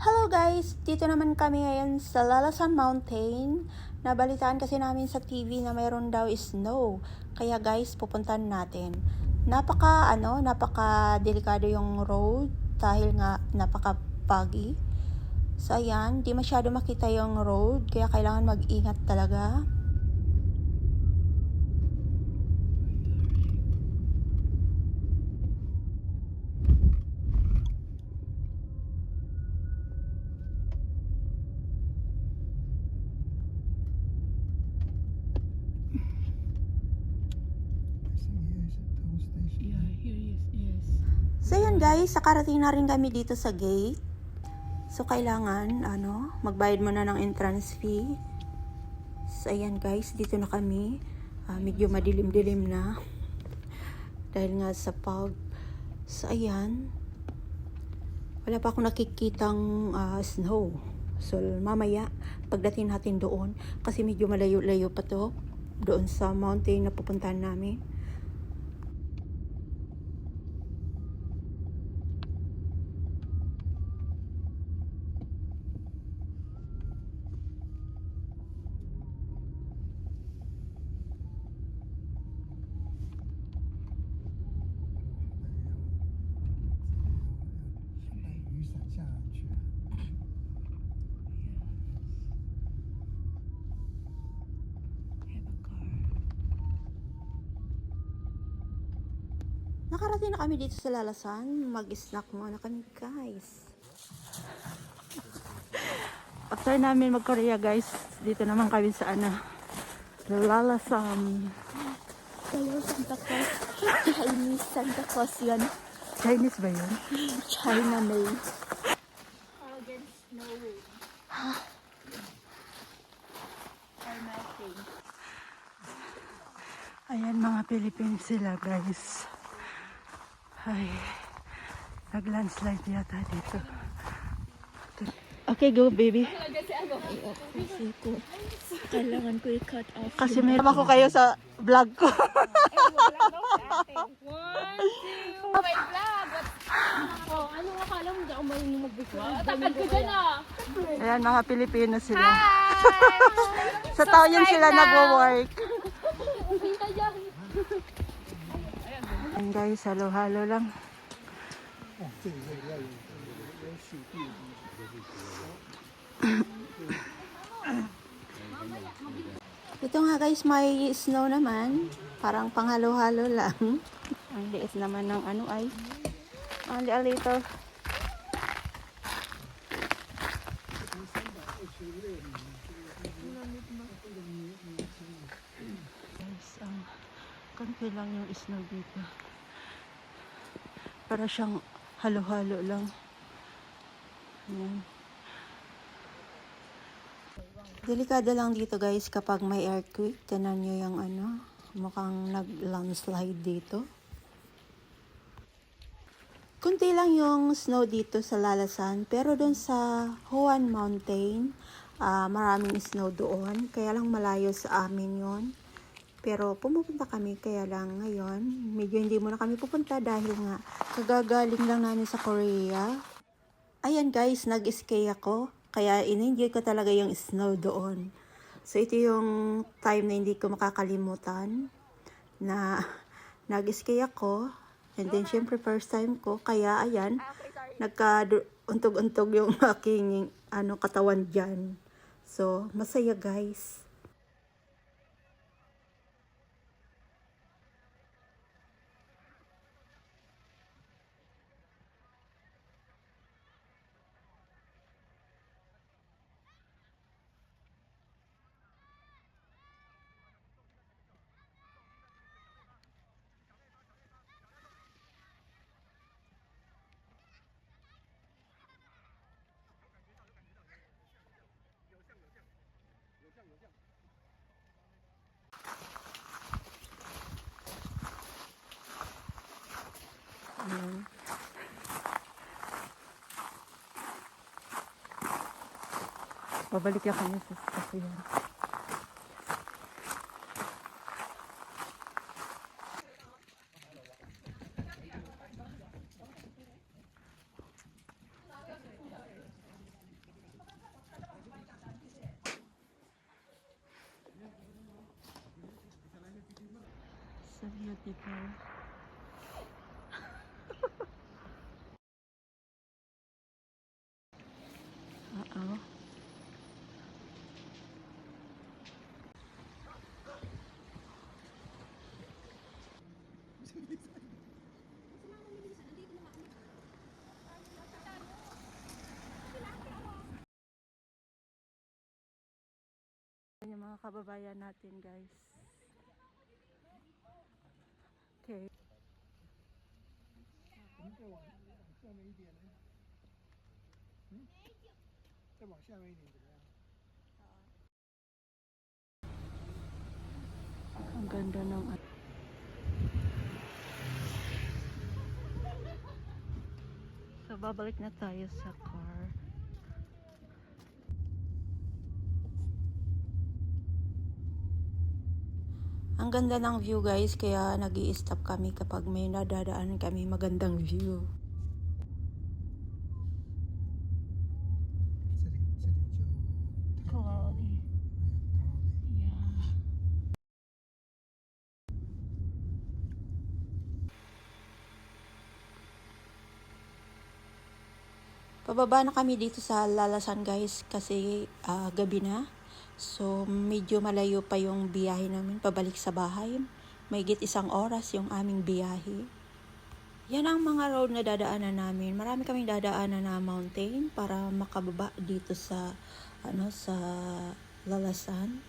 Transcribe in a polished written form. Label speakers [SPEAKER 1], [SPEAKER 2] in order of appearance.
[SPEAKER 1] Hello guys! Dito naman kami ngayon sa Lalasan Mountain. Nabalitaan kasi namin sa TV na mayroon daw snow. Kaya guys, pupuntahan natin. Napaka delikado yung road dahil nga napaka foggy. So ayan, di masyado makita yung road kaya kailangan mag-ingat talaga. So yan guys, nakarating na rin kami dito sa gate. So kailangan magbayad muna ng entrance fee. So ayan guys, dito na kami. Medyo madilim-dilim na. Dahil nga sa fog. So ayan. Wala pa akong nakikitang snow. So mamaya, pagdating natin doon, kasi medyo malayo-layo pa to, doon sa mountain na pupuntahan namin. Nakarating na kami dito sa Lalasan. Mag-snack muna kami guys. After namin mag-Korea guys, dito naman kami sa Lalasan.
[SPEAKER 2] Hello, Santa Claus. Chinese Santa Claus yan.
[SPEAKER 1] Chinese ba yun?
[SPEAKER 2] China made. Against snow. Or nothing.
[SPEAKER 1] Ayan, mga Philippines sila guys. Ay, nag-landslide yata dito. Okay, go baby.
[SPEAKER 2] Kasi ko, kailangan ko i-cut off.
[SPEAKER 1] Kasi may ako kayo sa vlog ko.
[SPEAKER 2] May vlog! Oh, ano akala mo? Hindi ako marunong mag-vlog. Takad ko dyan
[SPEAKER 1] Ayan, mga Pilipino sila.
[SPEAKER 2] Hi!
[SPEAKER 1] Sa Taoyuan sila nagwo-work. Ayan guys, halo-halo lang. Ito nga guys, may snow naman. Parang panghalo-halo lang. Ang liit naman ng ay. Ang liit. Guys, konti lang yung snow dito. Para siyang halo-halo lang. Ayan. Delikado lang dito guys kapag may earthquake. Tignan nyo yung mukhang nag-landslide dito. Kunti lang yung snow dito sa Lalasan, pero doon sa Huan Mountain, maraming snow doon. Kaya lang malayo sa amin yon. Pero pumupunta kami, kaya lang ngayon, medyo hindi muna kami pupunta dahil nga kagagaling lang namin sa Korea. Ayan guys, nag-ski ako. Kaya in-enjoy ko talaga yung snow doon. So ito yung time na hindi ko makakalimutan na nag-ski ako. And then syempre first time ko. Kaya ayan, nagka-untog-untog yung aking katawan dyan. So masaya guys. Babalik na kami sa sasakyan. So beautiful. Uh-oh. Yung mga kababayan natin, guys. Okay.
[SPEAKER 3] 我们再往下面一点呢？再往下面一点怎么样？
[SPEAKER 1] Ang ganda ng So, babalik na tayo sa car. Ang ganda ng view, guys, kaya nag-i-stop kami kapag may nadadaanan kami magandang view.
[SPEAKER 3] 这里就
[SPEAKER 1] Cloudy.
[SPEAKER 3] 高的。
[SPEAKER 1] Yeah. Pababa na kami dito sa Lalasan, guys, kasi gabi na. So, medyo malayo pa yung biyahe namin pabalik sa bahay. Mahigit 1 oras yung aming biyahe. Yan ang mga road na dadaanan namin. Marami kaming dadaanan na mountain para makababa dito sa sa Lalasan.